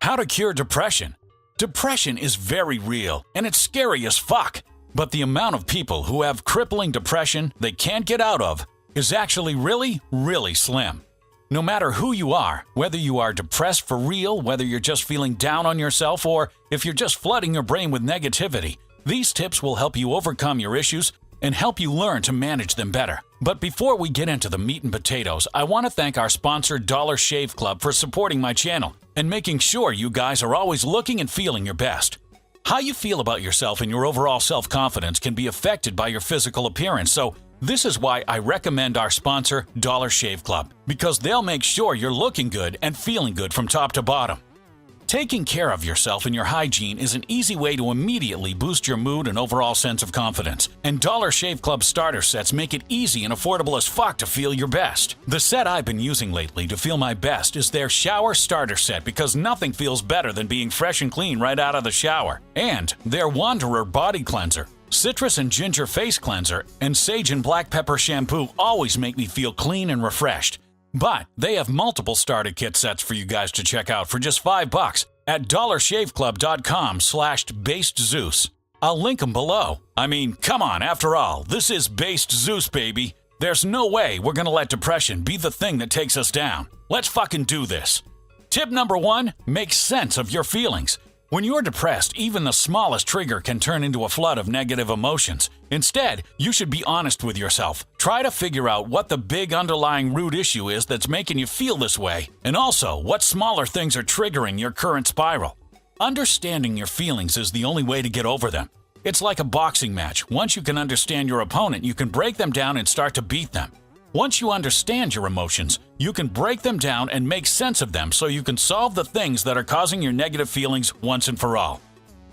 How to cure depression. Depression is very real, and it's scary as fuck. But the amount of people who have crippling depression they can't get out of is actually really, really slim. No matter who you are, whether you are depressed for real, whether you're just feeling down on yourself, or if you're just flooding your brain with negativity, these tips will help you overcome your issues and help you learn to manage them better. But before we get into the meat and potatoes, I want to thank our sponsor Dollar Shave Club for supporting my channel and making sure you guys are always looking and feeling your best. How you feel about yourself and your overall self-confidence can be affected by your physical appearance, so this is why I recommend our sponsor, Dollar Shave Club, because they'll make sure you're looking good and feeling good from top to bottom. Taking care of yourself and your hygiene is an easy way to immediately boost your mood and overall sense of confidence, and Dollar Shave Club starter sets make it easy and affordable as fuck to feel your best. The set I've been using lately to feel my best is their shower starter set, because nothing feels better than being fresh and clean right out of the shower, and their Wanderer body cleanser. Citrus and ginger face cleanser and sage and black pepper shampoo always make me feel clean and refreshed. But they have multiple starter kit sets for you guys to check out for just $5 at dollarshaveclub.com/basedzeus. I'll link them below. I mean, come on, after all, this is Based Zeus, baby. There's no way we're gonna let depression be the thing that takes us down. Let's fucking do this. Tip number 1, make sense of your feelings. When you're depressed, even the smallest trigger can turn into a flood of negative emotions. Instead, you should be honest with yourself. Try to figure out what the big underlying root issue is that's making you feel this way, and also what smaller things are triggering your current spiral. Understanding your feelings is the only way to get over them. It's like a boxing match. Once you can understand your opponent, you can break them down and start to beat them. Once you understand your emotions, you can break them down and make sense of them so you can solve the things that are causing your negative feelings once and for all.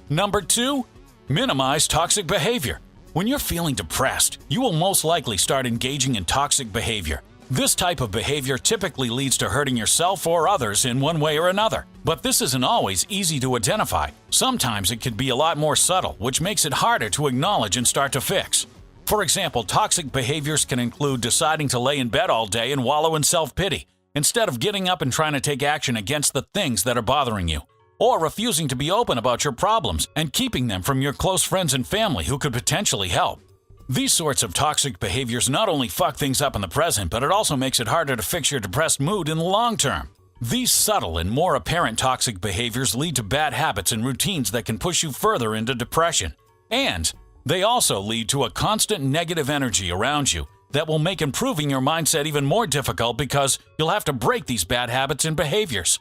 Number 2, minimize toxic behavior. When you're feeling depressed, you will most likely start engaging in toxic behavior. This type of behavior typically leads to hurting yourself or others in one way or another. But this isn't always easy to identify. Sometimes it can be a lot more subtle, which makes it harder to acknowledge and start to fix. For example, toxic behaviors can include deciding to lay in bed all day and wallow in self-pity, instead of getting up and trying to take action against the things that are bothering you, or refusing to be open about your problems and keeping them from your close friends and family who could potentially help. These sorts of toxic behaviors not only fuck things up in the present, but it also makes it harder to fix your depressed mood in the long term. These subtle and more apparent toxic behaviors lead to bad habits and routines that can push you further into depression. And they also lead to a constant negative energy around you that will make improving your mindset even more difficult, because you'll have to break these bad habits and behaviors.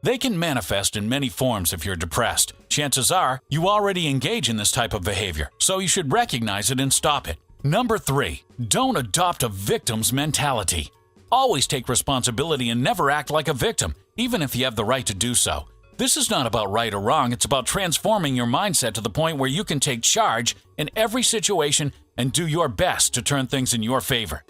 They can manifest in many forms if you're depressed. Chances are you already engage in this type of behavior, so you should recognize it and stop it. Number 3, don't adopt a victim's mentality. Always take responsibility and never act like a victim, even if you have the right to do so. This is not about right or wrong, it's about transforming your mindset to the point where you can take charge in every situation and do your best to turn things in your favor.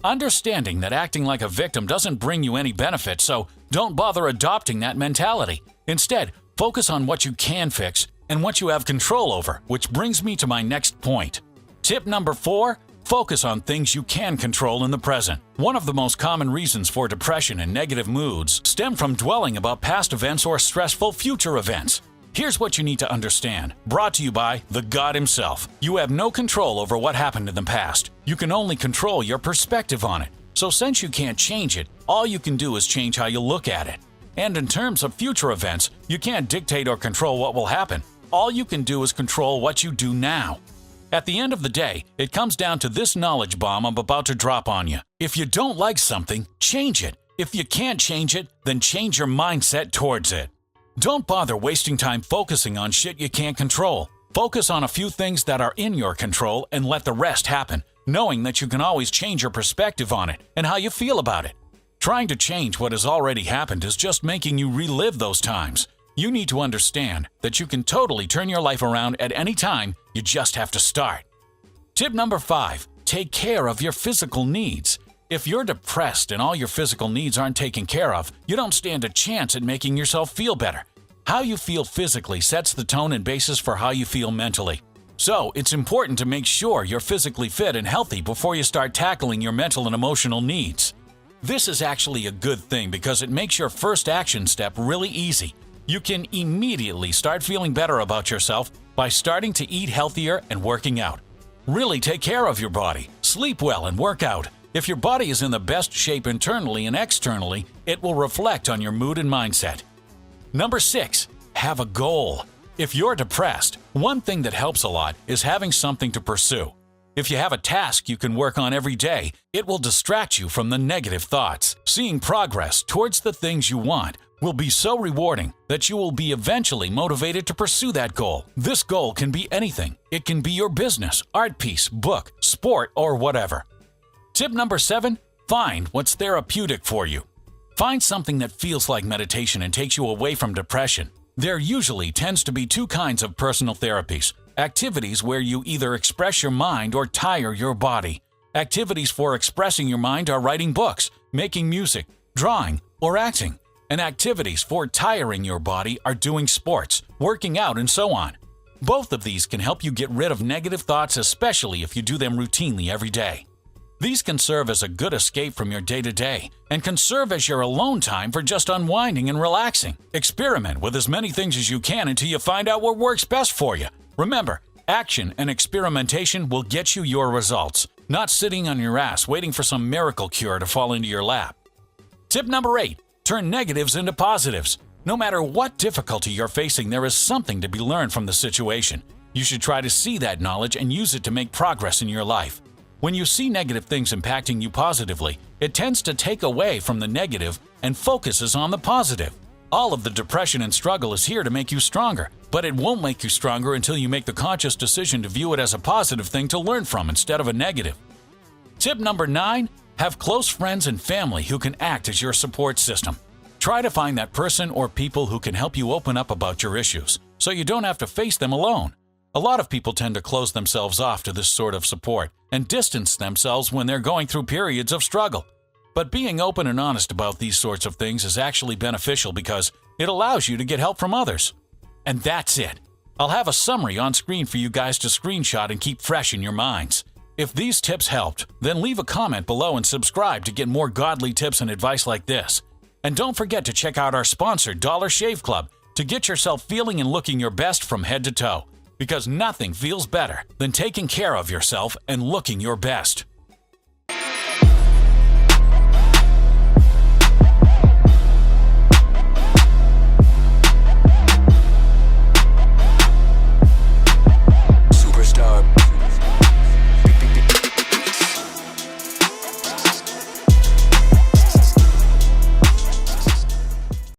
Understanding that acting like a victim doesn't bring you any benefit, so don't bother adopting that mentality. Instead, focus on what you can fix and what you have control over, which brings me to my next point. Tip number 4, focus on things you can control in the present. One of the most common reasons for depression and negative moods stem from dwelling about past events or stressful future events. Here's what you need to understand. Brought to you by the God himself. You have no control over what happened in the past. You can only control your perspective on it. So since you can't change it, all you can do is change how you look at it. And in terms of future events, you can't dictate or control what will happen. All you can do is control what you do now. At the end of the day, it comes down to this knowledge bomb I'm about to drop on you. If you don't like something, change it. If you can't change it, then change your mindset towards it. Don't bother wasting time focusing on shit you can't control. Focus on a few things that are in your control and let the rest happen, knowing that you can always change your perspective on it and how you feel about it. Trying to change what has already happened is just making you relive those times. You need to understand that you can totally turn your life around at any time, you just have to start. Tip number 5, take care of your physical needs. If you're depressed and all your physical needs aren't taken care of, you don't stand a chance at making yourself feel better. How you feel physically sets the tone and basis for how you feel mentally. So, it's important to make sure you're physically fit and healthy before you start tackling your mental and emotional needs. This is actually a good thing because it makes your first action step really easy. You can immediately start feeling better about yourself by starting to eat healthier and working out. Really take care of your body, sleep well, and work out. If your body is in the best shape internally and externally, it will reflect on your mood and mindset. Number 6, have a goal. If you're depressed, one thing that helps a lot is having something to pursue. If you have a task you can work on every day, it will distract you from the negative thoughts. Seeing progress towards the things you want will be so rewarding that you will be eventually motivated to pursue that goal. This goal can be anything. It can be your business, art piece, book, sport, or whatever. Tip number 7, find what's therapeutic for you. Find something that feels like meditation and takes you away from depression. There usually tends to be 2 kinds of personal therapies. Activities where you either express your mind or tire your body. Activities for expressing your mind are writing books, making music, drawing, or acting. And activities for tiring your body are doing sports, working out, and so on. Both of these can help you get rid of negative thoughts, especially if you do them routinely every day. These can serve as a good escape from your day-to-day and can serve as your alone time for just unwinding and relaxing. Experiment with as many things as you can until you find out what works best for you. Remember, action and experimentation will get you your results, not sitting on your ass waiting for some miracle cure to fall into your lap. Tip number 8. Turn negatives into positives. No matter what difficulty you're facing, there is something to be learned from the situation. You should try to see that knowledge and use it to make progress in your life. When you see negative things impacting you positively, it tends to take away from the negative and focuses on the positive. All of the depression and struggle is here to make you stronger, but it won't make you stronger until you make the conscious decision to view it as a positive thing to learn from instead of a negative. Tip number 9. Have close friends and family who can act as your support system. Try to find that person or people who can help you open up about your issues, so you don't have to face them alone. A lot of people tend to close themselves off to this sort of support and distance themselves when they're going through periods of struggle. But being open and honest about these sorts of things is actually beneficial because it allows you to get help from others. And that's it. I'll have a summary on screen for you guys to screenshot and keep fresh in your minds. If these tips helped, then leave a comment below and subscribe to get more godly tips and advice like this. And don't forget to check out our sponsor, Dollar Shave Club, to get yourself feeling and looking your best from head to toe. Because nothing feels better than taking care of yourself and looking your best.